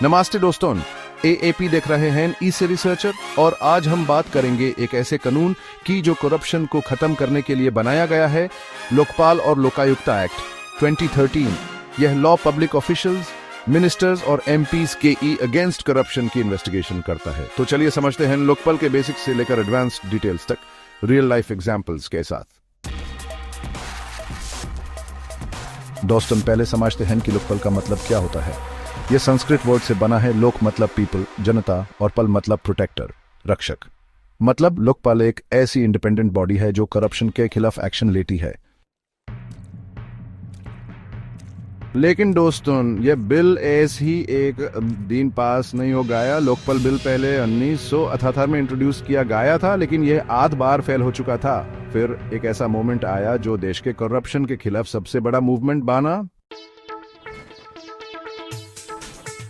नमस्ते दोस्तों, एएपी देख रहे हैं ई से रिसर्चर और आज हम बात करेंगे एक ऐसे कानून की जो करप्शन को खत्म करने के लिए बनाया गया है, लोकपाल और लोकायुक्ता एक्ट 2013। यह लॉ पब्लिक ऑफिशियल्स, मिनिस्टर्स और एमपीज के अगेंस्ट करप्शन की इन्वेस्टिगेशन करता है। तो चलिए समझते हैं लोकपाल के बेसिक्स से लेकर एडवांस्ड डिटेल्स तक रियल लाइफ एग्जांपल्स के साथ। दोस्तों, पहले समझते हैं कि लोकपाल का मतलब क्या होता है। यह संस्कृत वर्ड से बना है। लोक मतलब पीपल, जनता, और पल मतलब प्रोटेक्टर, रक्षक। मतलब लोकपाल एक ऐसी इंडिपेंडेंट बॉडी है जो करप्शन के खिलाफ एक्शन लेती है। लेकिन दोस्तों, यह बिल ऐसे ही एक दिन पास नहीं हो गया। लोकपाल बिल पहले 1978 में इंट्रोड्यूस किया गया था, लेकिन यह 8 बार फेल हो चुका था। फिर एक ऐसा मोमेंट आया जो देश के करप्शन के खिलाफ सबसे बड़ा मूवमेंट बना।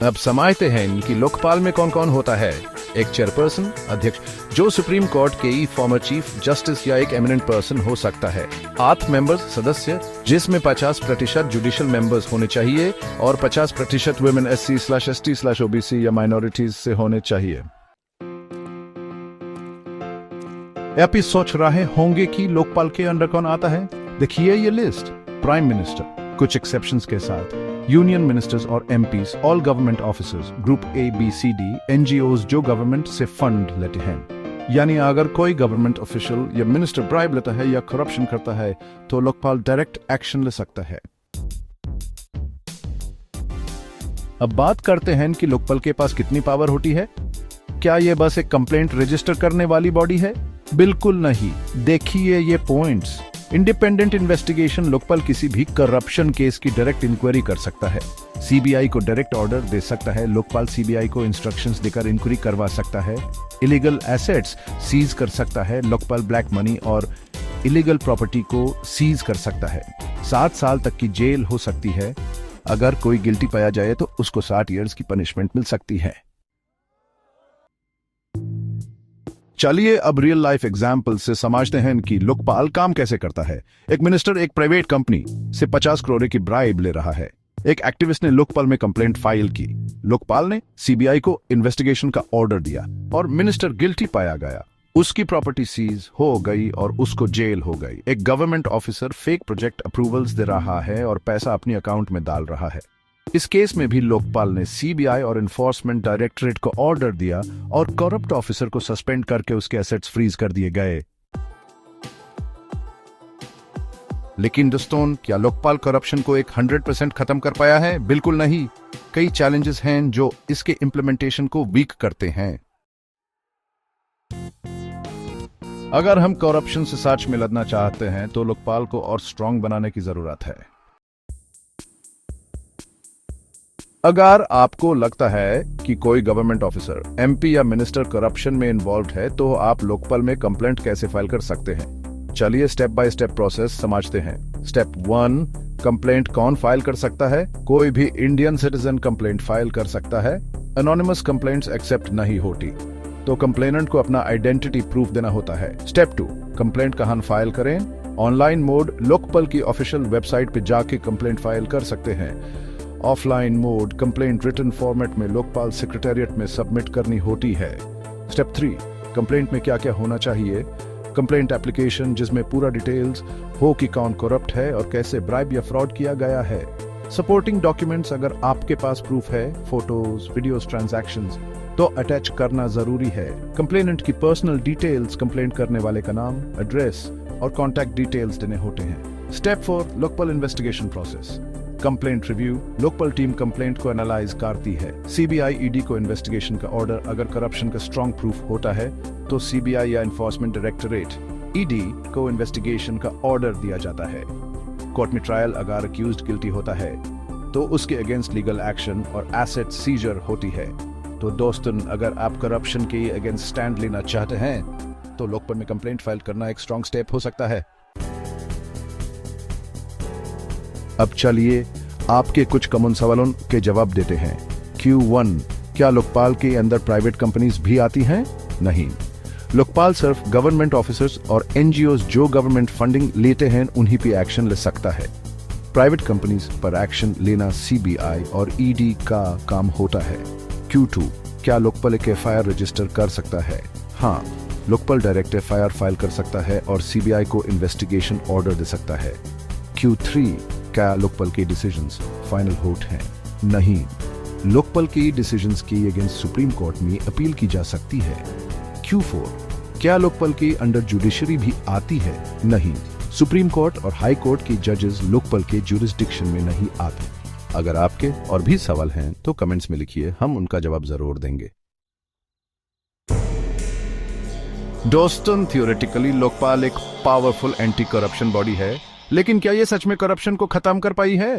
अब समझते हैं कि लोकपाल में कौन कौन होता है। एक चेयरपर्सन, अध्यक्ष, जो सुप्रीम कोर्ट के फॉर्मर चीफ जस्टिस या एक एमिनेंट पर्सन हो सकता है। 8 मेंबर्स, सदस्य, जिसमें 50% जुडिशियल मेंबर्स होने चाहिए और 50% वुमेन, SC/ST/OBC या माइनॉरिटीज से होने चाहिए। आप इस सोच रहे होंगे कि लोकपाल के अंडर कौन आता है। देखिए ये लिस्ट। प्राइम मिनिस्टर, कुछ एक्सेप्शंस के साथ, यूनियन मिनिस्टर्स और MPs, all government officers, group ABCD, NGOs जो गवर्नमेंट से फंड लेते हैं। यानी अगर कोई गवर्नमेंट ऑफिशियल या मिनिस्टर ब्राइब लेता है या करप्शन करता है तो लोकपाल डायरेक्ट एक्शन ले सकता है। अब बात करते हैं कि लोकपाल के पास कितनी पावर होती है। क्या यह बस एक कंप्लेंट रजिस्टर करने वाली बॉडी है? बिल्कुल नहीं। देखिए ये पॉइंट्स। इंडिपेंडेंट इन्वेस्टिगेशन, लोकपाल किसी भी करप्शन केस की डायरेक्ट इंक्वायरी कर सकता है। सीबीआई को डायरेक्ट ऑर्डर दे सकता है। लोकपाल सीबीआई को इंस्ट्रक्शंस देकर इंक्वायरी करवा सकता है। इलीगल एसेट्स सीज कर सकता है। लोकपाल ब्लैक मनी और इलीगल प्रॉपर्टी को सीज कर सकता है। 7 साल तक की जेल हो सकती है। अगर कोई गिल्टी पाया जाए तो उसको 60 इयर्स की पनिशमेंट मिल सकती है। चलिए अब रियल लाइफ एग्जाम्पल से समझते हैं कि लोकपाल काम कैसे करता है। एक मिनिस्टर एक प्राइवेट कंपनी से 50 करोड़ की ब्राइब ले रहा है। एक एक्टिविस्ट ने लोकपाल में कंप्लेंट फाइल की। लोकपाल ने सीबीआई को इन्वेस्टिगेशन का ऑर्डर दिया और मिनिस्टर गिल्टी पाया गया। उसकी प्रॉपर्टी सीज हो गई और उसको जेल हो गई। एक government officer fake project approvals दे रहा है और पैसा अपने अकाउंट में डाल रहा है। इस केस में भी लोकपाल ने सीबीआई और एनफोर्समेंट डायरेक्टरेट को ऑर्डर दिया और करप्ट ऑफिसर को सस्पेंड करके उसके एसेट्स फ्रीज कर दिए गए। लेकिन दोस्तों, क्या लोकपाल करप्शन को 100% खत्म कर पाया है? बिल्कुल नहीं। कई चैलेंजेस हैं जो इसके इंप्लीमेंटेशन को वीक करते हैं। अगर हम करप्शन से सच में लड़ना चाहते हैं तो लोकपाल को और स्ट्रांग बनाने की जरूरत है। अगर आपको लगता है कि कोई गवर्नमेंट ऑफिसर, एमपी या मिनिस्टर करप्शन में इन्वॉल्व है तो आप लोकपाल में कंप्लेंट कैसे फाइल कर सकते हैं। चलिए स्टेप बाय स्टेप प्रोसेस समझते हैं। स्टेप 1, कंप्लेंट कौन फाइल कर सकता है? कोई भी इंडियन सिटीजन कंप्लेंट फाइल कर सकता है। एनोनिमस कंप्लेंट्स एक्सेप्ट नहीं होती, तो कंप्लेनेंट को अपना आइडेंटिटी प्रूफ देना होता है। स्टेप 2, कंप्लेंट कहां फाइल करें? ऑनलाइन मोड, लोकपाल की ऑफिशियल वेबसाइट पे जाके कंप्लेंट फाइल कर सकते हैं। Offline mode, complaint written format में लोकपाल सेक्रेटेरिएट में सबमिट करनी होती है। स्टेप 3, कंप्लेंट में क्या क्या होना चाहिए? कंप्लेंट एप्लीकेशन, जिसमें पूरा डिटेल्स हो कि कौन करप्ट है और कैसे ब्राइब या फ्रॉड किया गया है। सपोर्टिंग डॉक्यूमेंट्स, अगर आपके पास प्रूफ है, फोटोज, वीडियोस, ट्रांजैक्शंस, तो अटैच करना जरूरी है। कंप्लेनेंट की पर्सनल डिटेल्स, कंप्लेंट करने वाले का नाम, एड्रेस और कॉन्टैक्ट डिटेल्स देने होते हैं। Step 4, Lokpal investigation process. Complaint review, Lokpal team complaint को एनालाइज करती है। सीबीआई ईडी को इन्वेस्टिगेशन का ऑर्डर, अगर करप्शन का स्ट्रॉन्ग प्रूफ होता है तो सीबीआई या एनफोर्समेंट डायरेक्टरेट ईडी को इन्वेस्टिगेशन का ऑर्डर दिया जाता है। कोर्ट में ट्रायल, अगर अक्यूज्ड गिल्टी होता है तो उसके अगेंस्ट लीगल एक्शन और एसेट सीजर होती है। तो दोस्तों, अगर आप करप्शन के अगेंस्ट स्टैंड लेना चाहते हैं तो लोकपाल में कंप्लेंट फाइल करना एक स्ट्रॉन्ग स्टेप हो सकता है। अब चलिए आपके कुछ कॉमन सवालों के जवाब देते हैं। Q1, क्या लोकपाल के अंदर प्राइवेट कंपनीज भी आती हैं? नहीं। लोकपाल सिर्फ गवर्नमेंट ऑफिसर्स और NGOs जो गवर्नमेंट फंडिंग लेते हैं उन्हीं पे एक्शन ले सकता है। प्राइवेट कंपनीज पर एक्शन लेना सीबीआई और ईडी का काम होता है। Q2, क्या लोकपाल एक एफआईआर रजिस्टर कर सकता है? हाँ, लोकपाल डायरेक्ट एफआईआर फाइल कर सकता है और सीबीआई को इन्वेस्टिगेशन ऑर्डर दे सकता है। Q3, क्या लोकपाल के डिसीजंस फाइनल होट हैं? नहीं, लोकपाल की डिसीजंस की अगेंस्ट सुप्रीम कोर्ट में अपील की जा सकती है। Q4, क्या लोकपाल की अंडर जुडिशरी भी आती है? नहीं, सुप्रीम कोर्ट और हाई कोर्ट की जजेस लोकपाल के जुरिस्डिक्शन में नहीं आते। अगर आपके और भी सवाल हैं तो कमेंट्स में लिखिए, हम उनका जवाब जरूर देंगे। दोस्तों, थियोरेटिकली लोकपाल एक पावरफुल एंटी करप्शन बॉडी है, लेकिन क्या यह सच में करप्शन को खत्म कर पाई है?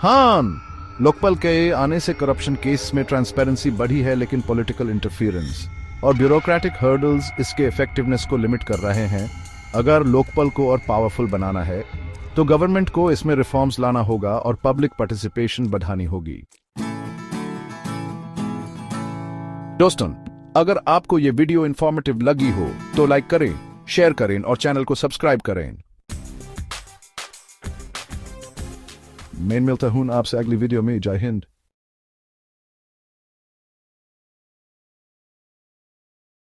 हाँ, लोकपाल के आने से करप्शन केस में ट्रांसपेरेंसी बढ़ी है, लेकिन पॉलिटिकल इंटरफेरेंस और ब्यूरोक्रेटिक हर्डल्स इसके इफेक्टिवनेस को लिमिट कर रहे हैं। अगर लोकपाल को और पावरफुल बनाना है तो गवर्नमेंट को इसमें रिफॉर्म्स लाना होगा और पब्लिक पार्टिसिपेशन बढ़ानी होगी। दोस्तों, अगर आपको यह वीडियो इंफॉर्मेटिव लगी हो तो लाइक करें, शेयर करें और चैनल को सब्सक्राइब करें। मैं मिलता हूं आपसे अगली वीडियो में। जय हिंद।